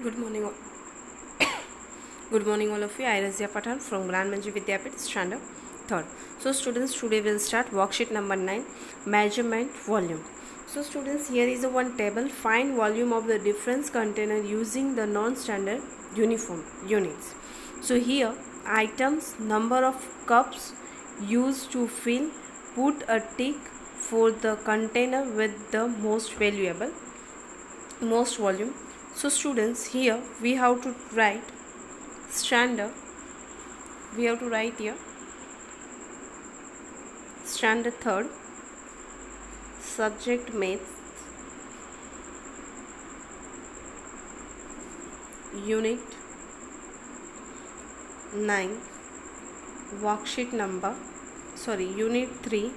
Good morning, all. Good morning, all of you. I Razia Pathan from Granmanji Vidyapith, Standard 3rd. So, students, today we'll start worksheet number 9, measurement volume. So, students, here is a one table. Find volume of the difference container using the non-standard uniform units. So, here items, number of cups used to fill. Put a tick for the container with the most volume. So students, here we have to write standard. We have to write here standard 3rd, subject maths, unit 9, unit 3,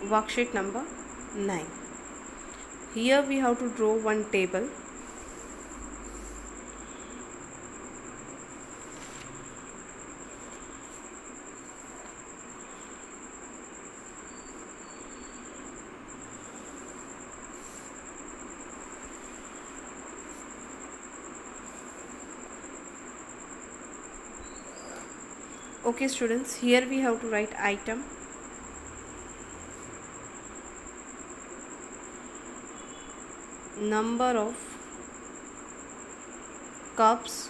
worksheet number 9. Here we have to draw one table. Okay students, here we have to write item, number of cups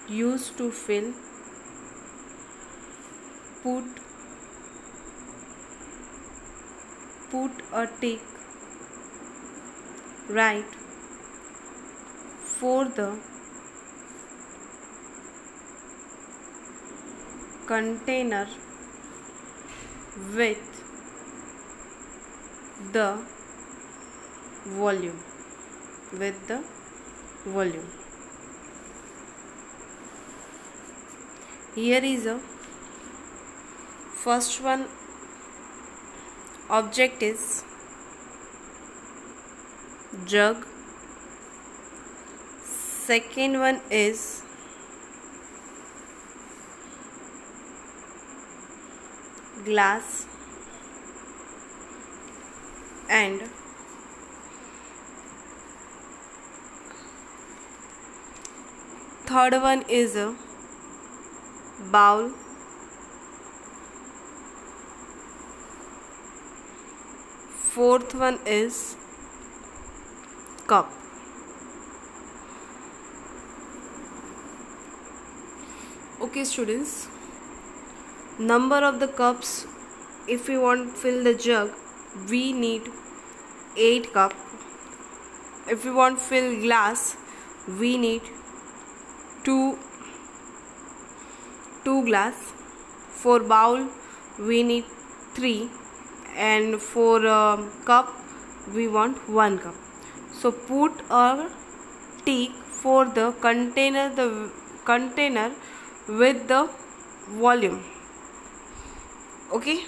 used to fill. Put a tick right for the container with the volume. Here is a first one object is jug, second one is glass, and third one is a bowl, fourth one is cup. Okay students, number of the cups, if we want to fill the jug, we need 8 cups. If we want to fill glass, we need 2 glass. For bowl we need 3, and for cup we want 1 cup. So put a tick for the container with the volume. Okay,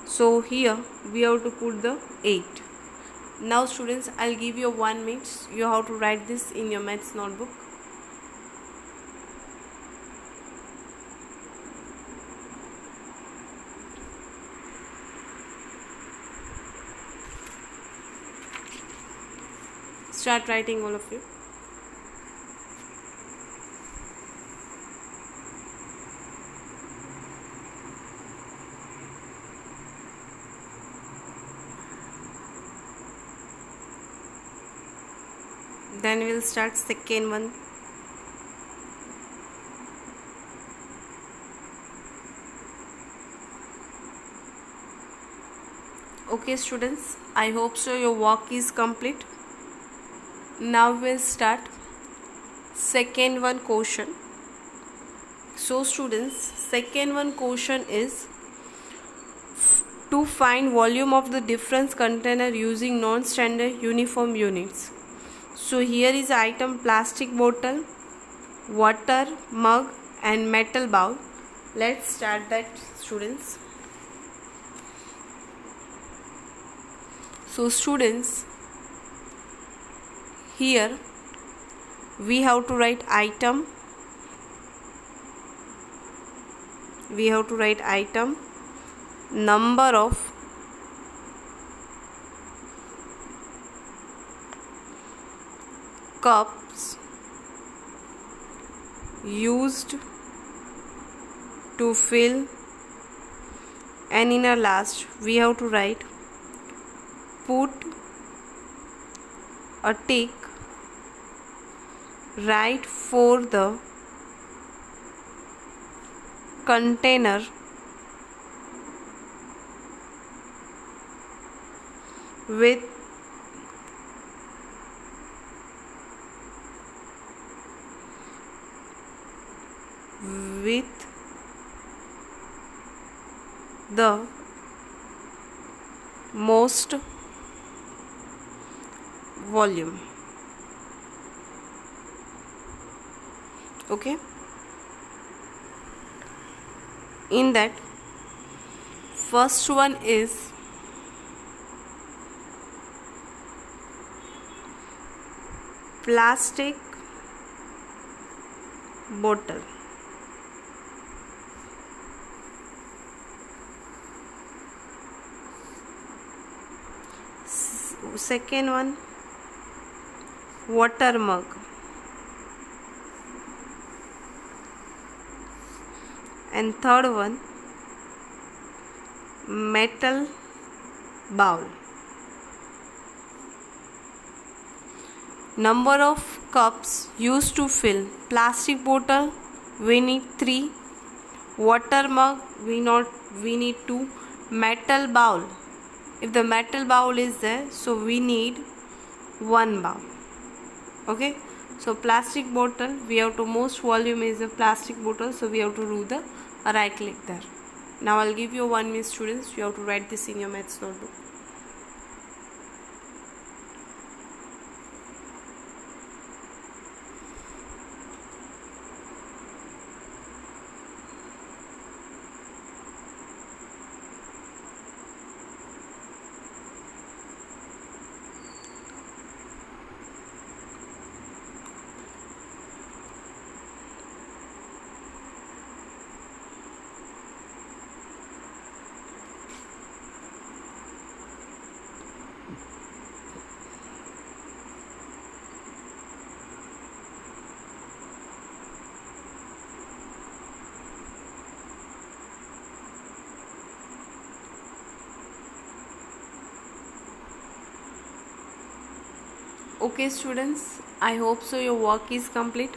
so here we have to put the 8. Now students, I'll give you 1 minute. You have to write this in your maths notebook. Start writing, all of you. Then we'll start second one. Okay students, I hope so your work is complete. Now we'll start second one question. So students, second one question is to find volume of the difference container using non-standard uniform units. So here is item plastic bottle, water mug, and metal bowl. Let's start that students. So students, here we have to write item, number of cups used to fill, and in our last we have to write put a tick right for the container with the most volume. Okay, in that first one is plastic bottle. Second one, water mug. And third one, metal bowl. Number of cups used to fill. Plastic bottle, we need 3. Water mug, we need 2. Metal bowl, if the metal bowl is there, so we need 1 bowl. Okay, so plastic bottle, we have to, most volume is a plastic bottle, so we have to do the right click there. Now I'll give you 1 minute, students. You have to write this in your maths notebook. Okay students, I hope so your work is complete.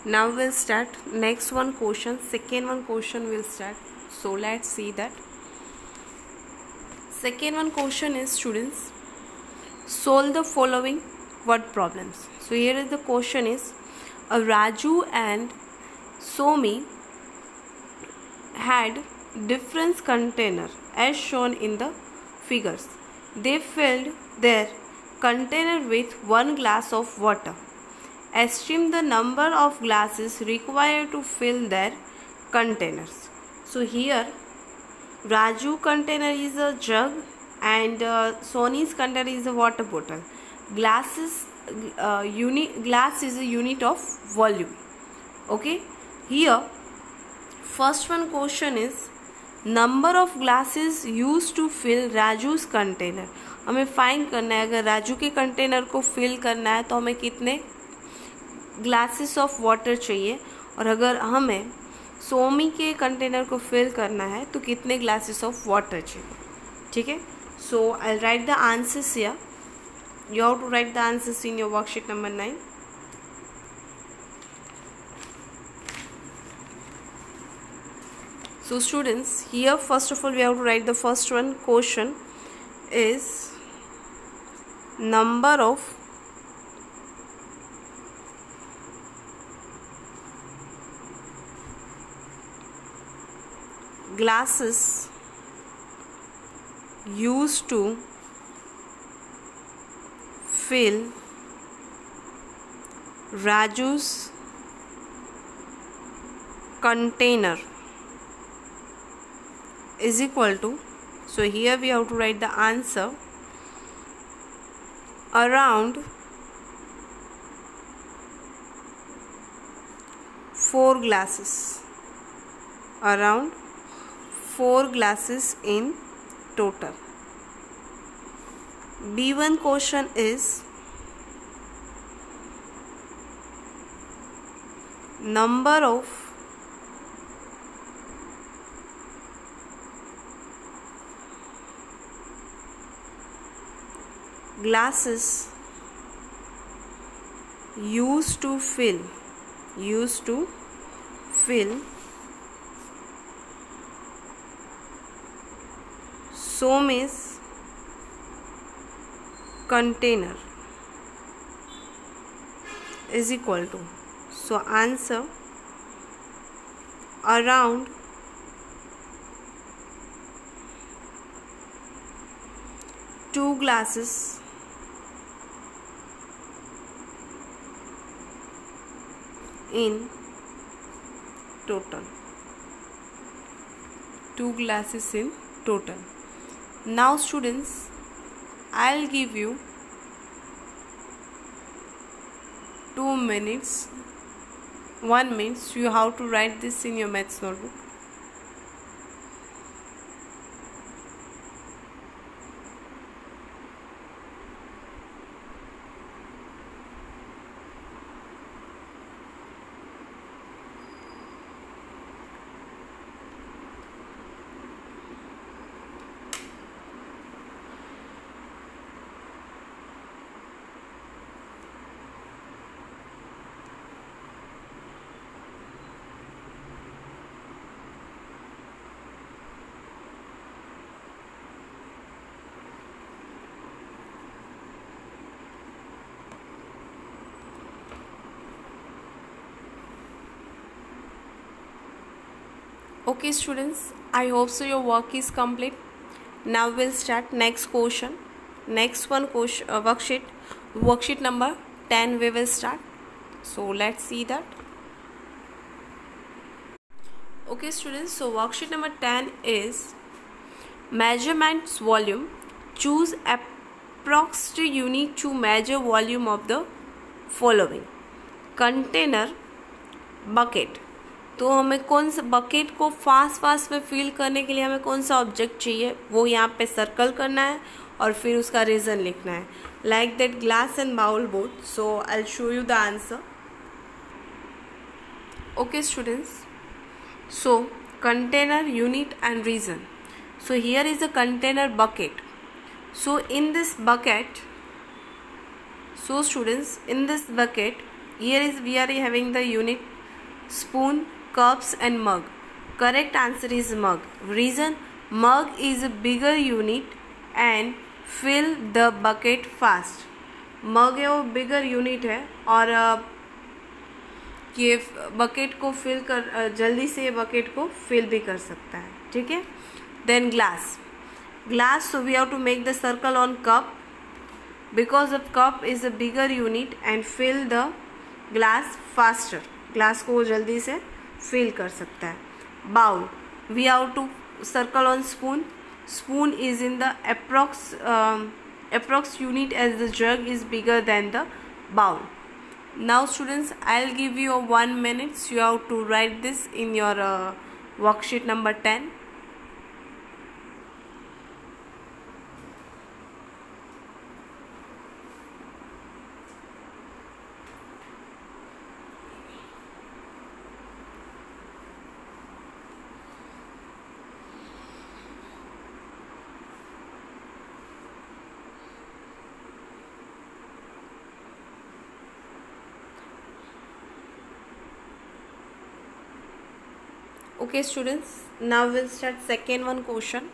Now we'll start next one question. Second one question will start. So let's see that. Second one question is, students, solve the following word problems. So here is the question is, a Raju and Somi had different container as shown in the figures. They filled their container with 1 glass of water. Estimate the number of glasses required to fill their containers. So here Raju container is a jug and Sony's container is a water bottle. Glass is a unit of volume. Okay, here first one question is, number of glasses used to fill Raju's container. हमें find करना है, अगर राजू के container को fill करना है तो हमें कितने ग्लासेस ऑफ वाटर चाहिए, और अगर हमें सोमी के कंटेनर को फिल करना है तो कितने ग्लासेस ऑफ वाटर चाहिए. ठीक है, so I write the answers here. You have to write the answers in your worksheet number 9. So students, here first of all we have to write the first one. Question is, number of glasses used to fill Raju's container is equal to, so here we have to write the answer, around 4 glasses, around 4 glasses in total. B1 question is, number of glasses used to fill so much container is equal to, so answer around 2 glasses in total. 2 glasses in total. Now students, I'll give you 2 minutes, 1 minute, so you have to write this in your maths notebook. Okay students, I hope so your work is complete. Now we'll start next question. Next one question, worksheet number 10 we will start. So let's see that. Okay students, so worksheet number 10 is measurements volume. Choose approx unit to measure volume of the following. Container, bucket. तो हमें कौन सा bucket को fast में fill करने के लिए हमें कौन सा ऑब्जेक्ट चाहिए, वो यहाँ पे सर्कल करना है और फिर उसका रीज़न लिखना है. Like that glass and bowl both. So I will show you the answer. Okay students, so container, unit and reason. So here is a container bucket. So in this bucket, so students, in this bucket, here is we are having the unit spoon, cups and mug. Correct answer is mug. Reason, mug is a bigger unit and fill the bucket fast. mug है वो bigger unit है और ये bucket को fill कर जल्दी से ये बकेट को फिल भी कर सकता है. ठीक है. Then glass. Glass, so we have to make the circle on cup because of cup is a bigger unit and fill the glass faster. Glass को जल्दी से fill कर सकता है. Bowl, we have to circle on spoon. Spoon is in the approx unit as the jug is bigger than the bowl. Now students, I'll give you 1 minute. So you have to write this in your worksheet number 10. Okay students, now we'll start second one question.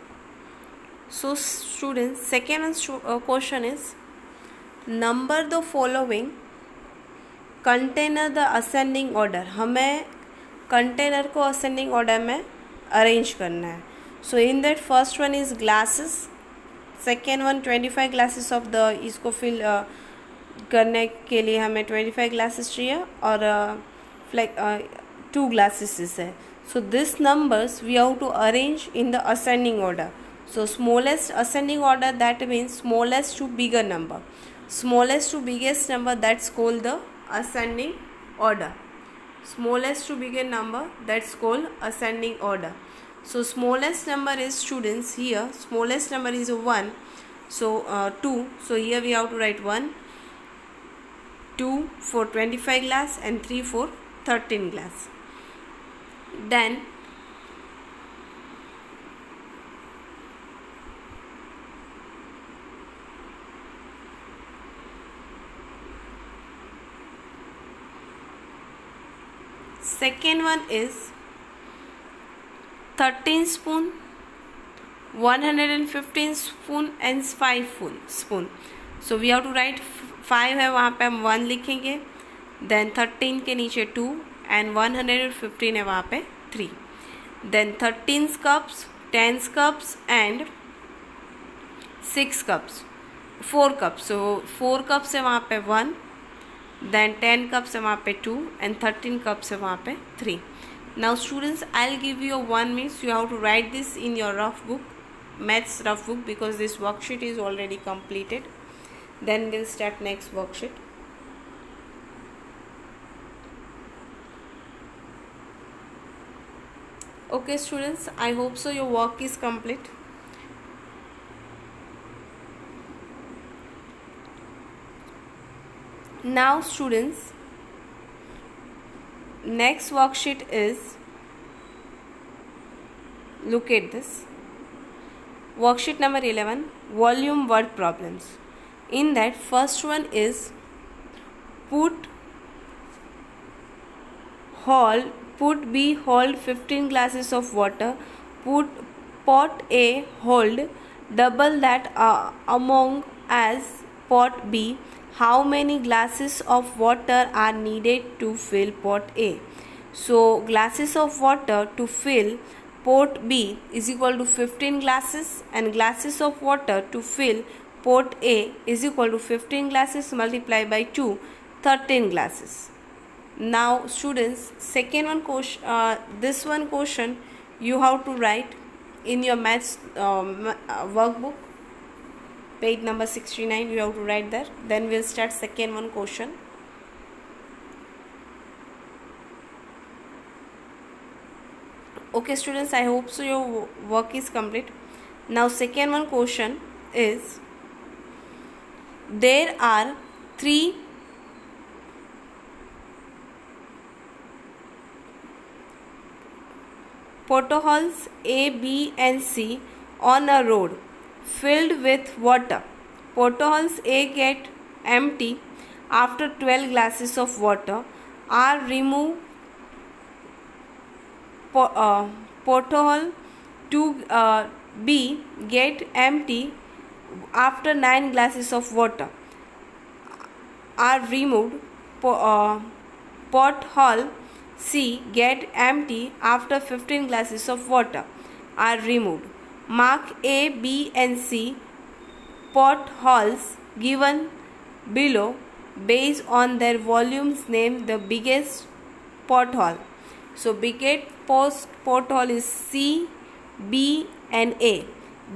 So students, second one question is number the following container the ascending order. हमें container को ascending order में arrange करना है. So in that first one is glasses, second one 25 glasses of the, इसको fill करने के लिए हमें 25 glasses चाहिए और 2 glasses है. So this numbers we have to arrange in the ascending order. So smallest ascending order, that means smallest to bigger number. Smallest to biggest number, that's called the ascending order. Smallest to bigger number, that's called ascending order. So smallest number is students here. Smallest number is 1. So 2. So here we have to write 1, 2 for 25 glass and 3 for 13 glass. Then second one is 13 spoon, 115 spoon and 5 spoon. So we have to write 5 है, वहाँ पे हम 1 लिखेंगे, then 13 के नीचे 2 and 115 है वहाँ पे 3. Then 13 cups, 10 cups and 6 cups, 4 cups. So 4 cups है वहाँ पे 1, then 10 cups है वहाँ पे 2 and 13 cups है वहाँ पे 3. Now students, I'll give you 1 minute. You have to write this in your rough book, maths rough book, because this worksheet is already completed. Then we'll start next worksheet. Okay students, I hope so your work is complete. Now students, next worksheet is, look at this, worksheet number 11, volume word problems. In that, first one is put B hold 15 glasses of water, put pot A hold double that among as pot B. How many glasses of water are needed to fill pot A? So glasses of water to fill pot B is equal to 15 glasses, and glasses of water to fill pot A is equal to 15 glasses multiplied by 2, 13 glasses. Now students, second one question, this one question you have to write in your maths workbook, page number 69, you have to write there. Then we'll start second one question. Okay students, I hope so your work is complete. Now second one question is, there are 3 potholes A, B and C on a road filled with water. Potholes A get empty after 12 glasses of water are removed. Pothole to B get empty after 9 glasses of water are removed. Pothole C get empty after 15 glasses of water are removed. Mark A, B and C potholes given below based on their volumes. Name the biggest pothole. So biggest pothole is C, B and A.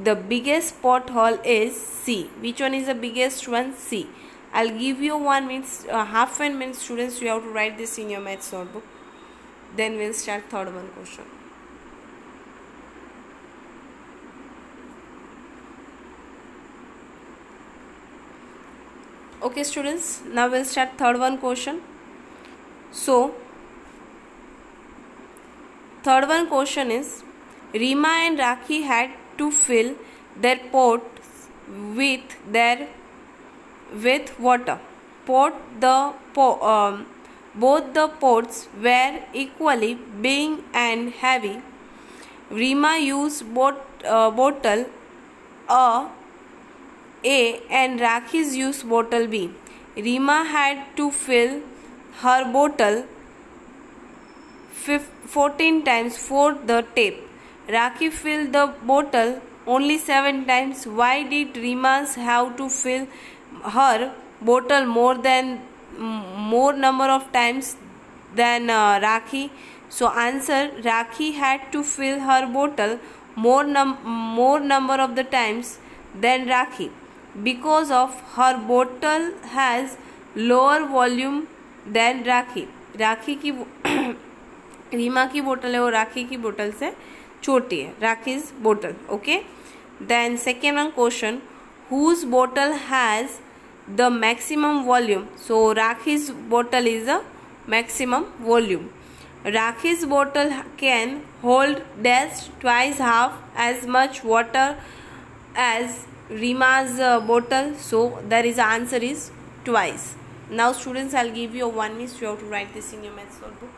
The biggest pothole is C. Which one is the biggest one? C. I'll give you 1 minute, half a minute students, you have to write this in your maths notebook. Then we'll start third one question. Okay students, now we'll start third one question. So third one question is, Rima and Rakhi had to fill their pots with water. Both the pots were equally big and heavy. Rima used bottle A and Rakhi's used bottle B. Rima had to fill her bottle 14 times for the tap. Rakhi filled the bottle only 7 times. Why did Rima have to fill her bottle more number of times than Rakhi? So answer, Rakhi had to fill her bottle more number of the times than Rakhi because of her bottle has lower volume than Rakhi. राखी की रीमा की बोतल है वो राखी की बोतल से छोटी है, राखी's bottle. Okay, then second one question, whose bottle has the maximum volume? So Rakhi's bottle is a maximum volume. Rakhi's bottle can hold dash twice half as much water as Rima's bottle. So there is answer is twice. Now students, I'll give you 1 minute. You have to write this in your maths notebook.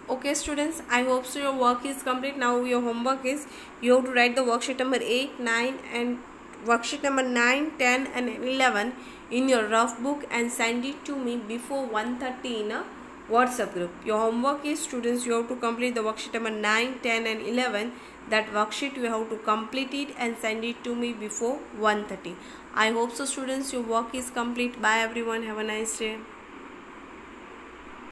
Okay students, I hope so your work is complete. Now your homework is, you have to write the worksheet number 8, 9 and worksheet number 9, 10 and 11 in your rough book and send it to me before 1:30 in a WhatsApp group. Your homework is, students, you have to complete the worksheet number 9, 10 and 11. That worksheet you have to complete it and send it to me before 1:30. I hope so students, your work is complete. Bye everyone, have a nice day.